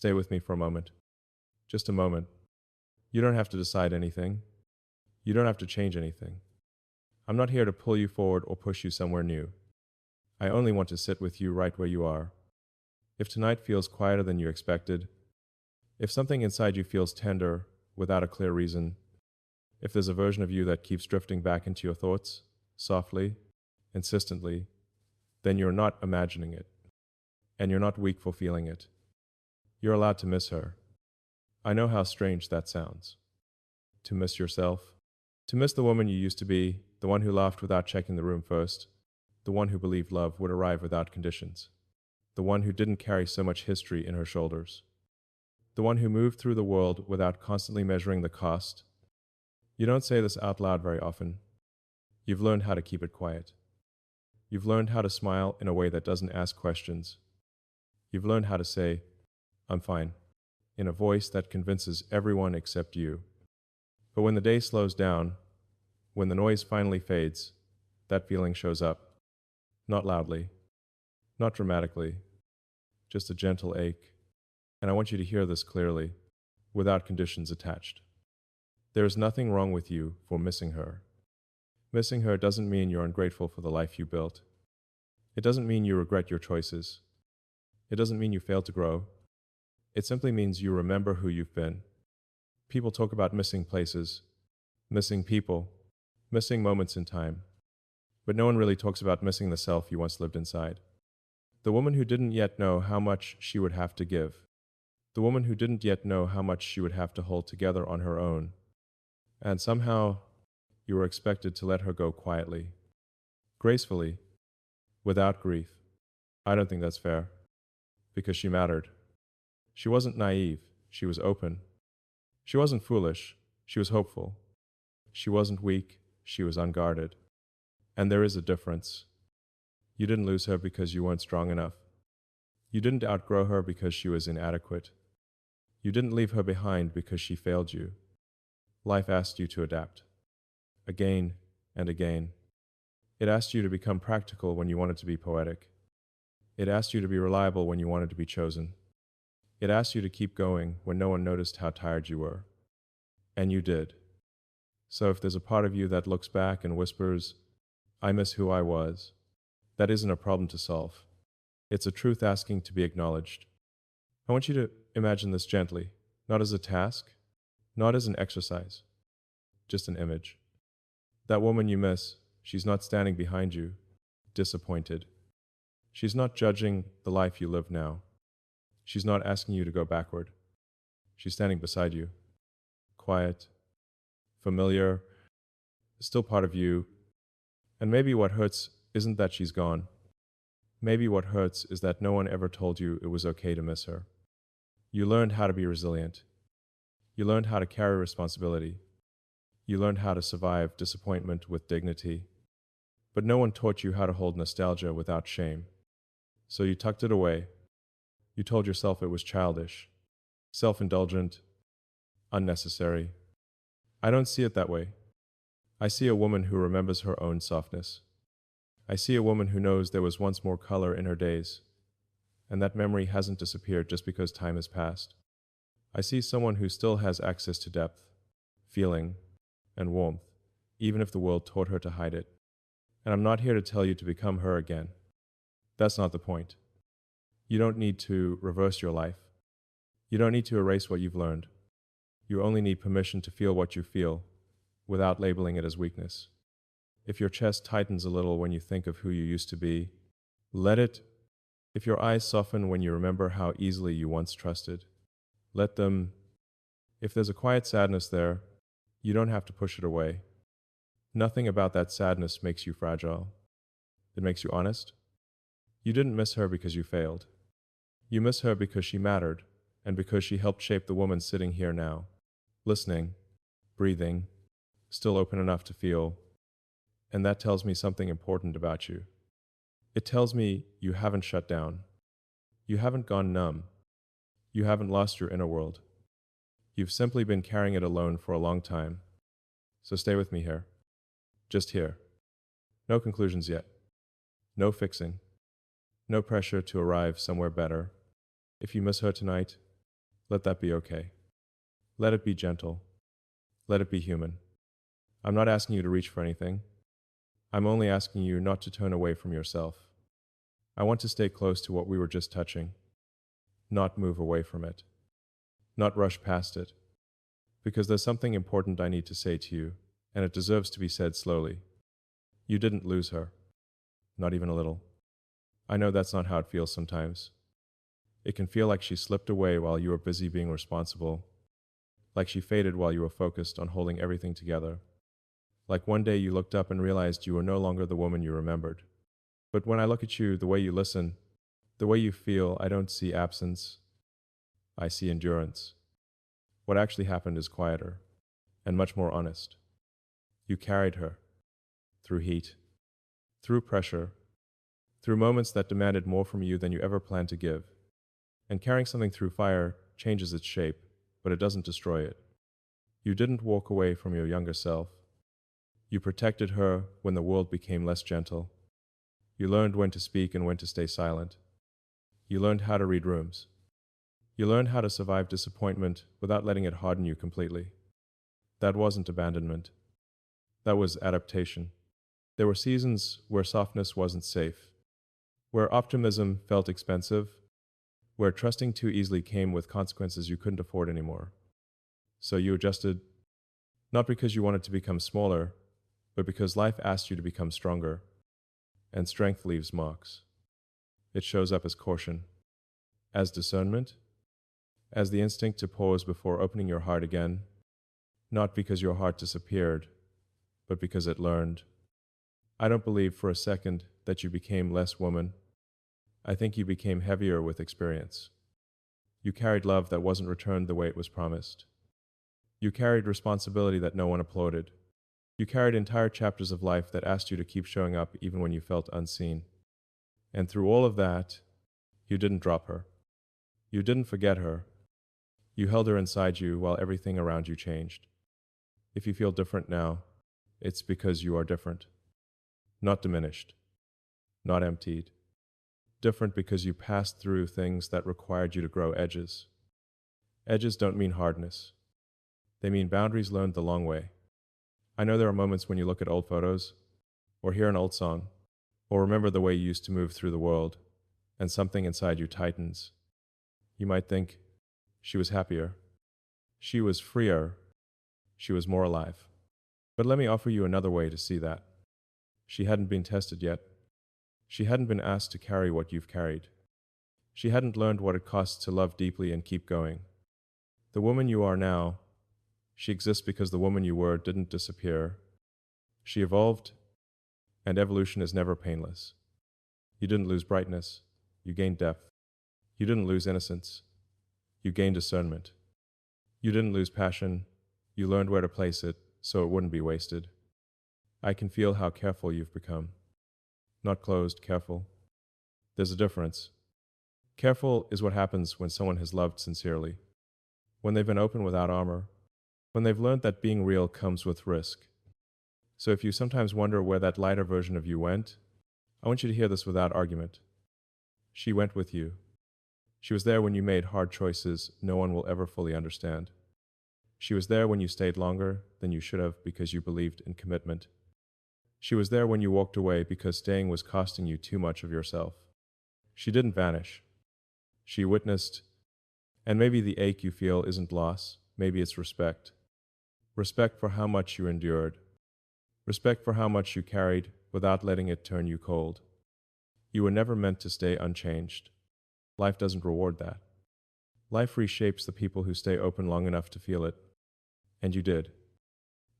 Stay with me for a moment. Just a moment. You don't have to decide anything. You don't have to change anything. I'm not here to pull you forward or push you somewhere new. I only want to sit with you right where you are. If tonight feels quieter than you expected, if something inside you feels tender without a clear reason, if there's a version of you that keeps drifting back into your thoughts, softly, insistently, then you're not imagining it, and you're not weak for feeling it. You're allowed to miss her. I know how strange that sounds. To miss yourself, to miss the woman you used to be, the one who laughed without checking the room first, the one who believed love would arrive without conditions, the one who didn't carry so much history in her shoulders, the one who moved through the world without constantly measuring the cost. You don't say this out loud very often. You've learned how to keep it quiet. You've learned how to smile in a way that doesn't ask questions. You've learned how to say, "I'm fine," in a voice that convinces everyone except you. But when the day slows down, when the noise finally fades, that feeling shows up. Not loudly, not dramatically, just a gentle ache. And I want you to hear this clearly, without conditions attached. There is nothing wrong with you for missing her. Missing her doesn't mean you're ungrateful for the life you built. It doesn't mean you regret your choices. It doesn't mean you failed to grow. It simply means you remember who you've been. People talk about missing places, missing people, missing moments in time. But no one really talks about missing the self you once lived inside. The woman who didn't yet know how much she would have to give. The woman who didn't yet know how much she would have to hold together on her own. And somehow, you were expected to let her go quietly, gracefully, without grief. I don't think that's fair, because she mattered. She wasn't naive, she was open. She wasn't foolish, she was hopeful. She wasn't weak, she was unguarded. And there is a difference. You didn't lose her because you weren't strong enough. You didn't outgrow her because she was inadequate. You didn't leave her behind because she failed you. Life asked you to adapt. Again and again. It asked you to become practical when you wanted to be poetic. It asked you to be reliable when you wanted to be chosen. It asked you to keep going when no one noticed how tired you were. And you did. So if there's a part of you that looks back and whispers, "I miss who I was," that isn't a problem to solve. It's a truth asking to be acknowledged. I want you to imagine this gently, not as a task, not as an exercise, just an image. That woman you miss, she's not standing behind you, disappointed. She's not judging the life you live now. She's not asking you to go backward. She's standing beside you, quiet, familiar, still part of you. And maybe what hurts isn't that she's gone. Maybe what hurts is that no one ever told you it was okay to miss her. You learned how to be resilient. You learned how to carry responsibility. You learned how to survive disappointment with dignity. But no one taught you how to hold nostalgia without shame. So you tucked it away. You told yourself it was childish, self-indulgent, unnecessary. I don't see it that way. I see a woman who remembers her own softness. I see a woman who knows there was once more color in her days, and that memory hasn't disappeared just because time has passed. I see someone who still has access to depth, feeling, and warmth, even if the world taught her to hide it. And I'm not here to tell you to become her again. That's not the point. You don't need to reverse your life. You don't need to erase what you've learned. You only need permission to feel what you feel, without labeling it as weakness. If your chest tightens a little when you think of who you used to be, let it. If your eyes soften when you remember how easily you once trusted, let them. If there's a quiet sadness there, you don't have to push it away. Nothing about that sadness makes you fragile. It makes you honest. You didn't miss her because you failed. You miss her because she mattered, and because she helped shape the woman sitting here now, listening, breathing, still open enough to feel. And that tells me something important about you. It tells me you haven't shut down. You haven't gone numb. You haven't lost your inner world. You've simply been carrying it alone for a long time. So stay with me here. Just here. No conclusions yet. No fixing. No pressure to arrive somewhere better. If you miss her tonight, Let that be okay. Let it be gentle. Let it be human. I'm not asking you to reach for anything. I'm only asking you not to turn away from yourself. I want to stay close to what we were just touching, not move away from it, not rush past it, because there's something important I need to say to you, and it deserves to be said slowly. You didn't lose her, not even a little. I know that's not how it feels sometimes. It can feel like she slipped away while you were busy being responsible, like she faded while you were focused on holding everything together. Like one day you looked up and realized you were no longer the woman you remembered. But when I look at you, the way you listen, the way you feel, I don't see absence. I see endurance. What actually happened is quieter and much more honest. You carried her through heat, through pressure, through moments that demanded more from you than you ever planned to give. And carrying something through fire changes its shape, but it doesn't destroy it. You didn't walk away from your younger self. You protected her when the world became less gentle. You learned when to speak and when to stay silent. You learned how to read rooms. You learned how to survive disappointment without letting it harden you completely. That wasn't abandonment. That was adaptation. There were seasons where softness wasn't safe, where optimism felt expensive, where trusting too easily came with consequences you couldn't afford anymore. So you adjusted, not because you wanted to become smaller, but because life asked you to become stronger. And strength leaves marks. It shows up as caution, as discernment, as the instinct to pause before opening your heart again, not because your heart disappeared, but because it learned. I don't believe for a second that you became less woman. I think you became heavier with experience. You carried love that wasn't returned the way it was promised. You carried responsibility that no one applauded. You carried entire chapters of life that asked you to keep showing up even when you felt unseen. And through all of that, you didn't drop her. You didn't forget her. You held her inside you while everything around you changed. If you feel different now, it's because you are different. Not diminished. Not emptied. Different because you passed through things that required you to grow edges. Edges don't mean hardness. They mean boundaries learned the long way. I know there are moments when you look at old photos, or hear an old song, or remember the way you used to move through the world, and something inside you tightens. You might think, she was happier. She was freer. She was more alive. But let me offer you another way to see that. She hadn't been tested yet. She hadn't been asked to carry what you've carried. She hadn't learned what it costs to love deeply and keep going. The woman you are now, she exists because the woman you were didn't disappear. She evolved, and evolution is never painless. You didn't lose brightness. You gained depth. You didn't lose innocence. You gained discernment. You didn't lose passion. You learned where to place it so it wouldn't be wasted. I can feel how careful you've become. Not closed, careful. There's a difference. Careful is what happens when someone has loved sincerely, when they've been open without armor, when they've learned that being real comes with risk. So if you sometimes wonder where that lighter version of you went, I want you to hear this without argument. She went with you. She was there when you made hard choices no one will ever fully understand. She was there when you stayed longer than you should have because you believed in commitment. She was there when you walked away because staying was costing you too much of yourself. She didn't vanish. She witnessed, and maybe the ache you feel isn't loss, maybe it's respect. Respect for how much you endured. Respect for how much you carried without letting it turn you cold. You were never meant to stay unchanged. Life doesn't reward that. Life reshapes the people who stay open long enough to feel it. And you did.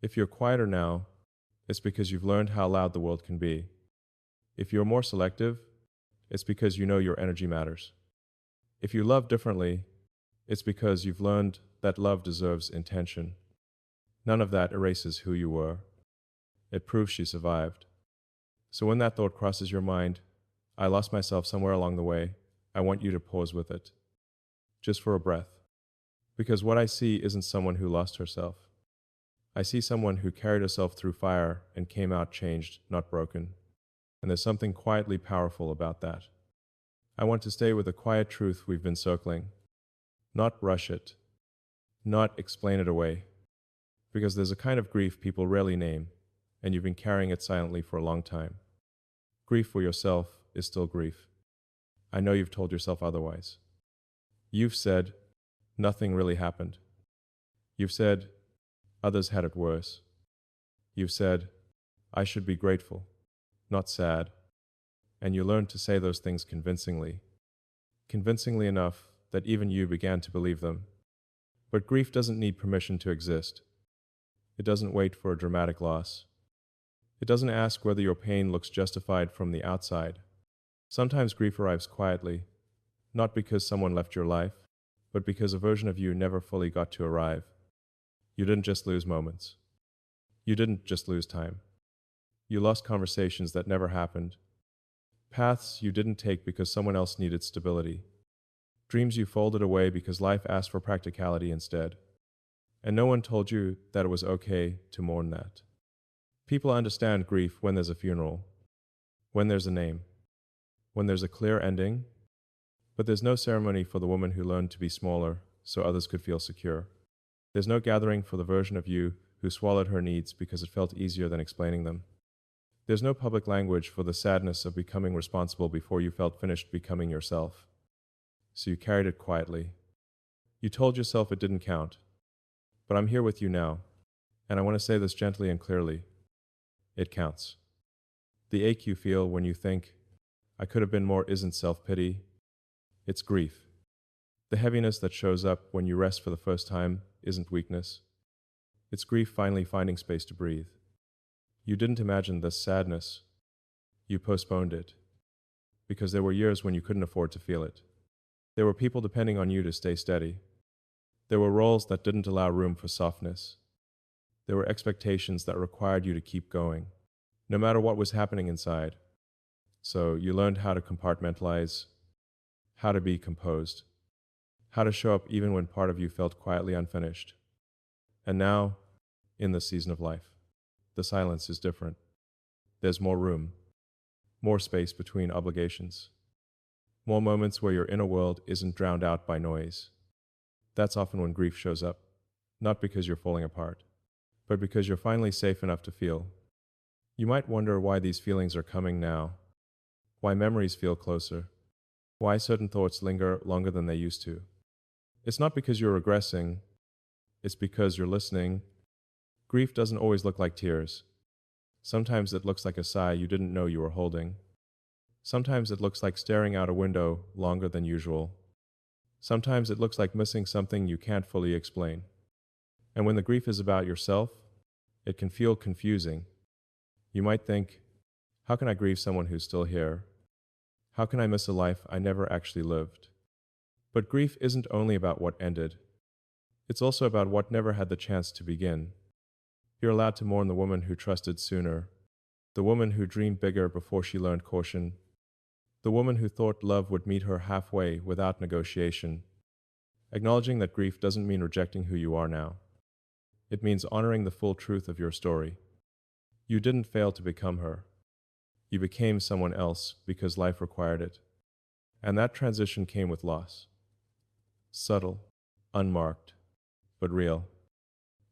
If you're quieter now, it's because you've learned how loud the world can be. If you're more selective, it's because you know your energy matters. If you love differently, it's because you've learned that love deserves intention. None of that erases who you were. It proves she survived. So when that thought crosses your mind, I lost myself somewhere along the way, I want you to pause with it. Just for a breath. Because what I see isn't someone who lost herself. I see someone who carried herself through fire and came out changed, not broken. And there's something quietly powerful about that. I want to stay with the quiet truth we've been circling. not rush it, not explain it away, because there's a kind of grief people rarely name, and you've been carrying it silently for a long time. Grief for yourself is still grief. I know you've told yourself otherwise. You've said, nothing really happened. You've said, others had it worse. You've said, I should be grateful, not sad. And you learned to say those things convincingly enough that even you began to believe them. But grief doesn't need permission to exist. It doesn't wait for a dramatic loss. It doesn't ask whether your pain looks justified from the outside. Sometimes grief arrives quietly, not because someone left your life, but because a version of you never fully got to arrive. You didn't just lose moments. You didn't just lose time. You lost conversations that never happened. Paths you didn't take because someone else needed stability. Dreams you folded away because life asked for practicality instead. And no one told you that it was okay to mourn that. People understand grief when there's a funeral, when there's a name, when there's a clear ending, but there's no ceremony for the woman who learned to be smaller so others could feel secure. There's no gathering for the version of you who swallowed her needs because it felt easier than explaining them. There's no public language for the sadness of becoming responsible before you felt finished becoming yourself. So you carried it quietly. You told yourself it didn't count. But I'm here with you now, and I want to say this gently and clearly. It counts. The ache you feel when you think, I could have been more isn't self-pity. It's grief. The heaviness that shows up when you rest for the first time isn't weakness. It's grief finally finding space to breathe. You didn't imagine this sadness. You postponed it. Because there were years when you couldn't afford to feel it. There were people depending on you to stay steady. There were roles that didn't allow room for softness. There were expectations that required you to keep going, no matter what was happening inside. So you learned how to compartmentalize, how to be composed, how to show up even when part of you felt quietly unfinished. And now, in this season of life, the silence is different. There's more room, more space between obligations, more moments where your inner world isn't drowned out by noise. That's often when grief shows up, not because you're falling apart, but because you're finally safe enough to feel. You might wonder why these feelings are coming now, why memories feel closer, why certain thoughts linger longer than they used to. It's not because you're regressing, it's because you're listening. Grief doesn't always look like tears. Sometimes it looks like a sigh you didn't know you were holding. Sometimes it looks like staring out a window longer than usual. Sometimes it looks like missing something you can't fully explain. And when the grief is about yourself, it can feel confusing. You might think, how can I grieve someone who's still here? How can I miss a life I never actually lived? But grief isn't only about what ended. It's also about what never had the chance to begin. You're allowed to mourn the woman who trusted sooner, the woman who dreamed bigger before she learned caution, the woman who thought love would meet her halfway without negotiation. Acknowledging that grief doesn't mean rejecting who you are now. It means honoring the full truth of your story. You didn't fail to become her. You became someone else because life required it. And that transition came with loss. Subtle, unmarked, but real.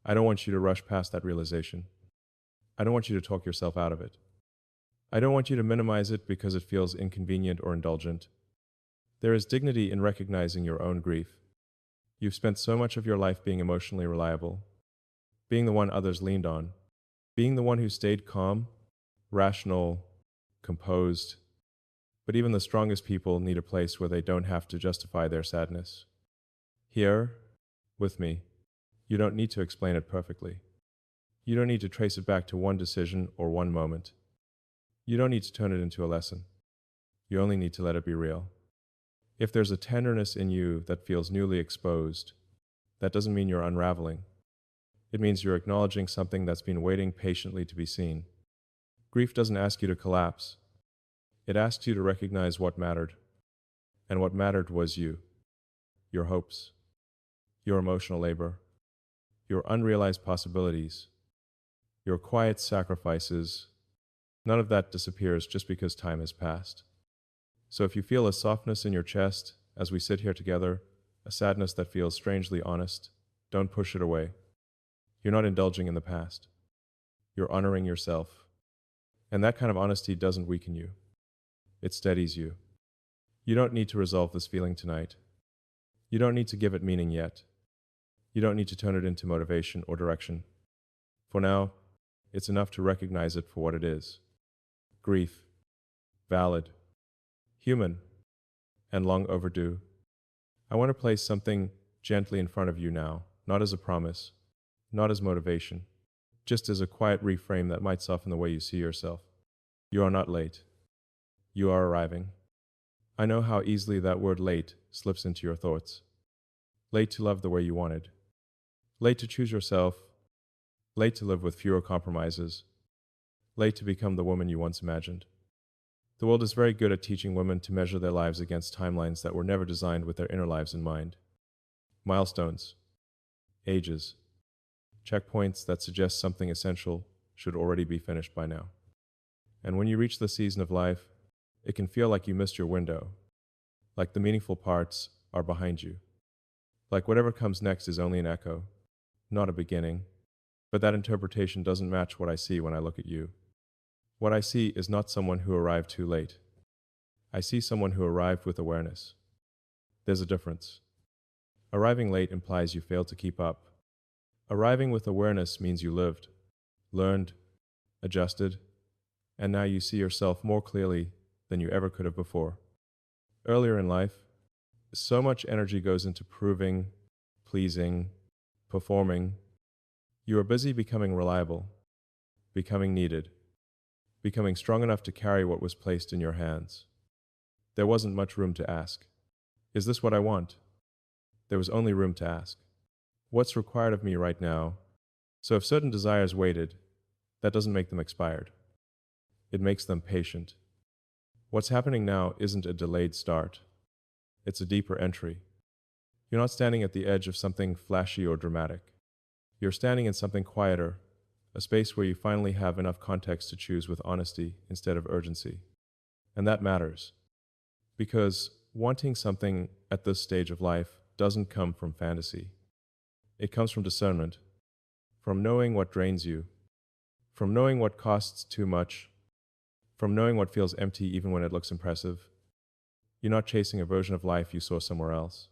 I don't want you to rush past that realization. I don't want you to talk yourself out of it. I don't want you to minimize it because it feels inconvenient or indulgent. There is dignity in recognizing your own grief. You've spent so much of your life being emotionally reliable, being the one others leaned on, being the one who stayed calm, rational, composed. But even the strongest people need a place where they don't have to justify their sadness. Here, with me, you don't need to explain it perfectly. You don't need to trace it back to one decision or one moment. You don't need to turn it into a lesson. You only need to let it be real. If there's a tenderness in you that feels newly exposed, that doesn't mean you're unraveling. It means you're acknowledging something that's been waiting patiently to be seen. Grief doesn't ask you to collapse. It asks you to recognize what mattered. And what mattered was you, your hopes, your emotional labor, your unrealized possibilities, your quiet sacrifices. None of that disappears just because time has passed. So if you feel a softness in your chest as we sit here together, a sadness that feels strangely honest. Don't push it away. You're not indulging in the past. You're honoring yourself. And that kind of honesty doesn't weaken you. It steadies you. You don't need to resolve this feeling tonight. You don't need to give it meaning yet. You don't need to turn it into motivation or direction. For now, it's enough to recognize it for what it is. Grief. Valid. Human. And long overdue. I want to place something gently in front of you now, not as a promise, not as motivation, just as a quiet reframe that might soften the way you see yourself. You are not late. You are arriving. I know how easily that word late slips into your thoughts. Late to love the way you wanted. Late to choose yourself. Late to live with fewer compromises. Late to become the woman you once imagined. The world is very good at teaching women to measure their lives against timelines that were never designed with their inner lives in mind. Milestones. Ages. Checkpoints that suggest something essential should already be finished by now. And when you reach the season of life, it can feel like you missed your window, like the meaningful parts are behind you, like whatever comes next is only an echo, not a beginning, but that interpretation doesn't match what I see when I look at you. What I see is not someone who arrived too late. I see someone who arrived with awareness. There's a difference. Arriving late implies you failed to keep up. Arriving with awareness means you lived, learned, adjusted, and now you see yourself more clearly than you ever could have before. Earlier in life, so much energy goes into proving, pleasing, performing. You are busy becoming reliable, becoming needed, becoming strong enough to carry what was placed in your hands. There wasn't much room to ask, is this what I want? There was only room to ask, what's required of me right now? So if certain desires waited, that doesn't make them expired. It makes them patient. What's happening now isn't a delayed start. It's a deeper entry. You're not standing at the edge of something flashy or dramatic. You're standing in something quieter, a space where you finally have enough context to choose with honesty instead of urgency. And that matters. Because wanting something at this stage of life doesn't come from fantasy. It comes from discernment, from knowing what drains you, from knowing what costs too much, from knowing what feels empty even when it looks impressive. You're not chasing a version of life you saw somewhere else.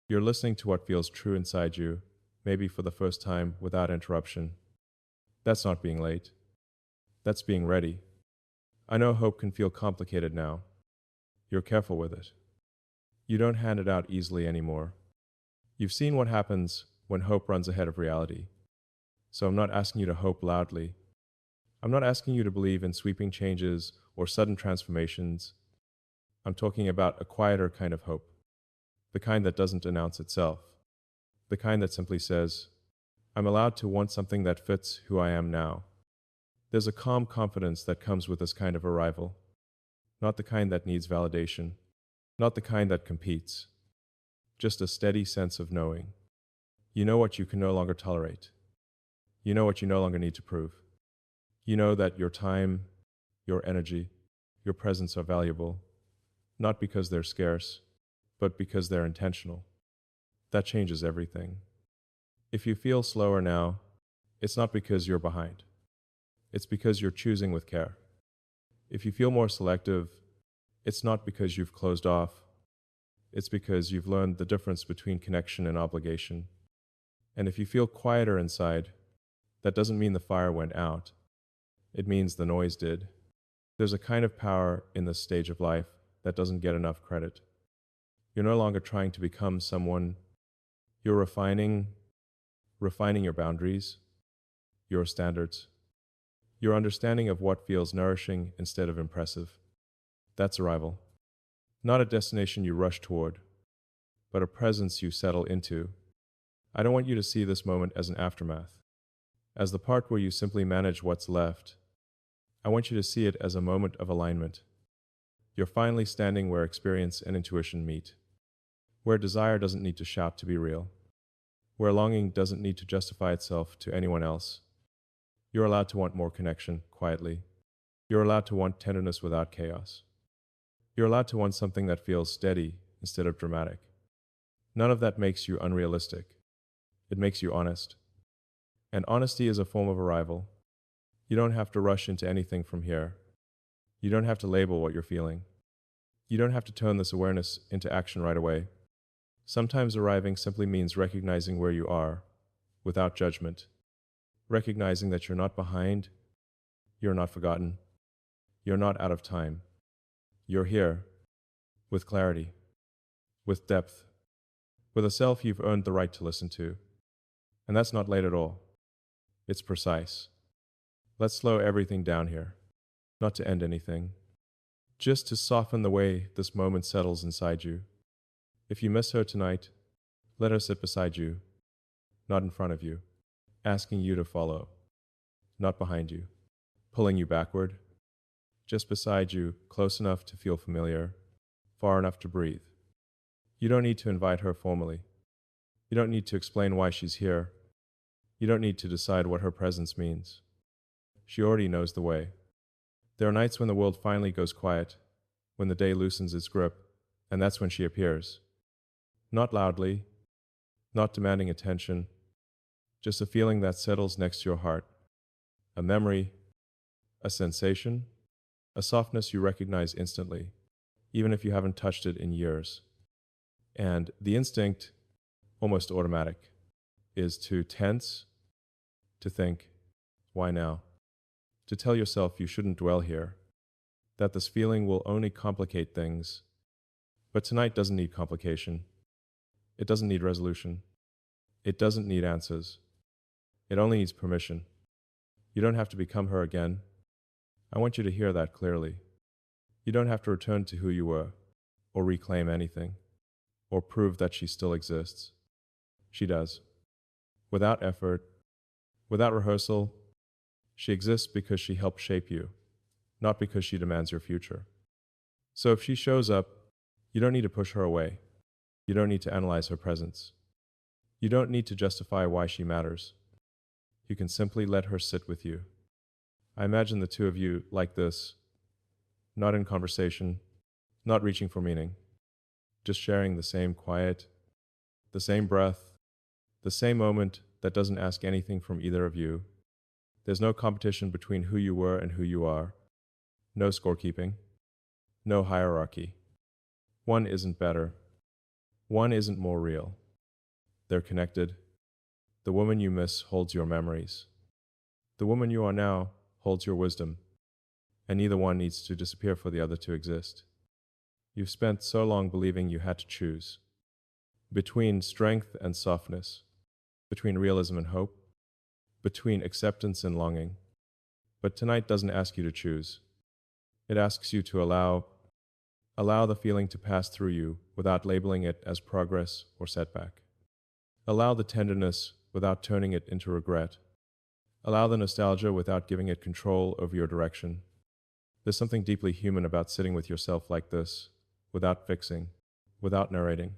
You're listening to what feels true inside you, maybe for the first time without interruption. That's not being late. That's being ready. I know hope can feel complicated now. You're careful with it. You don't hand it out easily anymore. You've seen what happens when hope runs ahead of reality. So I'm not asking you to hope loudly. I'm not asking you to believe in sweeping changes or sudden transformations. I'm talking about a quieter kind of hope, the kind that doesn't announce itself, the kind that simply says, I'm allowed to want something that fits who I am now. There's a calm confidence that comes with this kind of arrival, not the kind that needs validation, not the kind that competes, just a steady sense of knowing. You know what you can no longer tolerate. You know what you no longer need to prove. You know that your time, your energy, your presence are valuable, not because they're scarce, but because they're intentional. That changes everything. If you feel slower now, it's not because you're behind. It's because you're choosing with care. If you feel more selective, it's not because you've closed off. It's because you've learned the difference between connection and obligation. And if you feel quieter inside, that doesn't mean the fire went out. It means the noise did. There's a kind of power in this stage of life that doesn't get enough credit. You're no longer trying to become someone. You're refining your boundaries, your standards, your understanding of what feels nourishing instead of impressive. That's arrival. Not a destination you rush toward, but a presence you settle into. I don't want you to see this moment as an aftermath, as the part where you simply manage what's left. I want you to see it as a moment of alignment. You're finally standing where experience and intuition meet, where desire doesn't need to shout to be real, where longing doesn't need to justify itself to anyone else. You're allowed to want more connection quietly. You're allowed to want tenderness without chaos. You're allowed to want something that feels steady instead of dramatic. None of that makes you unrealistic. It makes you honest. And honesty is a form of arrival. You don't have to rush into anything from here. You don't have to label what you're feeling. You don't have to turn this awareness into action right away. Sometimes arriving simply means recognizing where you are, without judgment. Recognizing that you're not behind, you're not forgotten, you're not out of time. You're here, with clarity, with depth, with a self you've earned the right to listen to. And that's not late at all. It's precise. Let's slow everything down here, not to end anything, just to soften the way this moment settles inside you. If you miss her tonight, let her sit beside you, not in front of you, asking you to follow, not behind you, pulling you backward, just beside you, close enough to feel familiar, far enough to breathe. You don't need to invite her formally. You don't need to explain why she's here. You don't need to decide what her presence means. She already knows the way. There are nights when the world finally goes quiet, when the day loosens its grip, and that's when she appears. Not loudly, not demanding attention, just a feeling that settles next to your heart. A memory, a sensation, a softness you recognize instantly, even if you haven't touched it in years. And the instinct, almost automatic, is to tense, to think, why now? To tell yourself you shouldn't dwell here, that this feeling will only complicate things. But tonight doesn't need complication. It doesn't need resolution. It doesn't need answers. It only needs permission. You don't have to become her again. I want you to hear that clearly. You don't have to return to who you were, or reclaim anything, or prove that she still exists. She does. Without effort, without rehearsal, she exists because she helped shape you, not because she demands your future. So if she shows up, you don't need to push her away. You don't need to analyze her presence. You don't need to justify why she matters. You can simply let her sit with you. I imagine the two of you like this, not in conversation, not reaching for meaning, just sharing the same quiet, the same breath, the same moment that doesn't ask anything from either of you. There's no competition between who you were and who you are. No scorekeeping. No hierarchy. One isn't better. One isn't more real. They're connected. The woman you miss holds your memories. The woman you are now holds your wisdom, and neither one needs to disappear for the other to exist. You've spent so long believing you had to choose between strength and softness, between realism and hope, between acceptance and longing. But tonight doesn't ask you to choose. It asks you to allow the feeling to pass through you without labeling it as progress or setback. Allow the tenderness without turning it into regret. Allow the nostalgia without giving it control over your direction. There's something deeply human about sitting with yourself like this, without fixing, without narrating,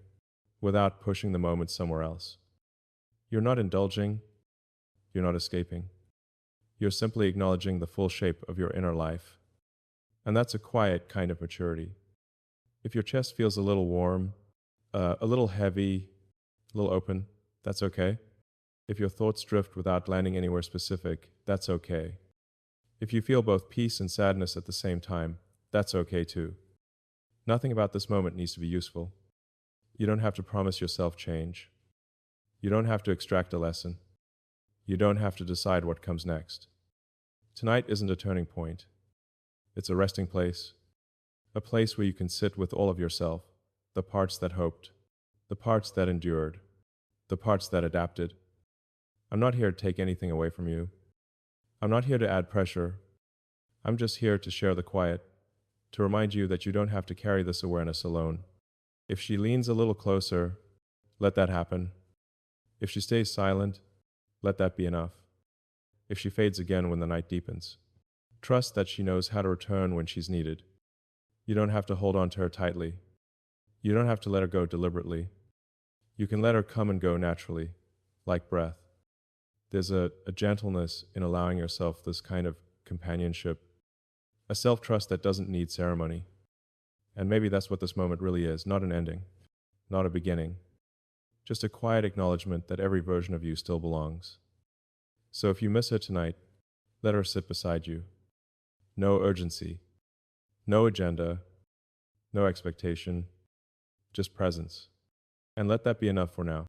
without pushing the moment somewhere else. You're not indulging. You're not escaping. You're simply acknowledging the full shape of your inner life. And that's a quiet kind of maturity. If your chest feels a little warm, a little heavy, a little open, that's okay. If your thoughts drift without landing anywhere specific, that's okay. If you feel both peace and sadness at the same time, that's okay too. Nothing about this moment needs to be useful. You don't have to promise yourself change. You don't have to extract a lesson. You don't have to decide what comes next. Tonight isn't a turning point. It's a resting place, a place where you can sit with all of yourself, the parts that hoped, the parts that endured, the parts that adapted. I'm not here to take anything away from you. I'm not here to add pressure. I'm just here to share the quiet, to remind you that you don't have to carry this awareness alone. If she leans a little closer, let that happen. If she stays silent, let that be enough. If she fades again when the night deepens, trust that she knows how to return when she's needed. You don't have to hold on to her tightly. You don't have to let her go deliberately. You can let her come and go naturally, like breath. There's a gentleness in allowing yourself this kind of companionship, a self-trust that doesn't need ceremony. And maybe that's what this moment really is, not an ending, not a beginning, just a quiet acknowledgement that every version of you still belongs. So if you miss her tonight, let her sit beside you. No urgency, no agenda, no expectation, just presence. And let that be enough for now.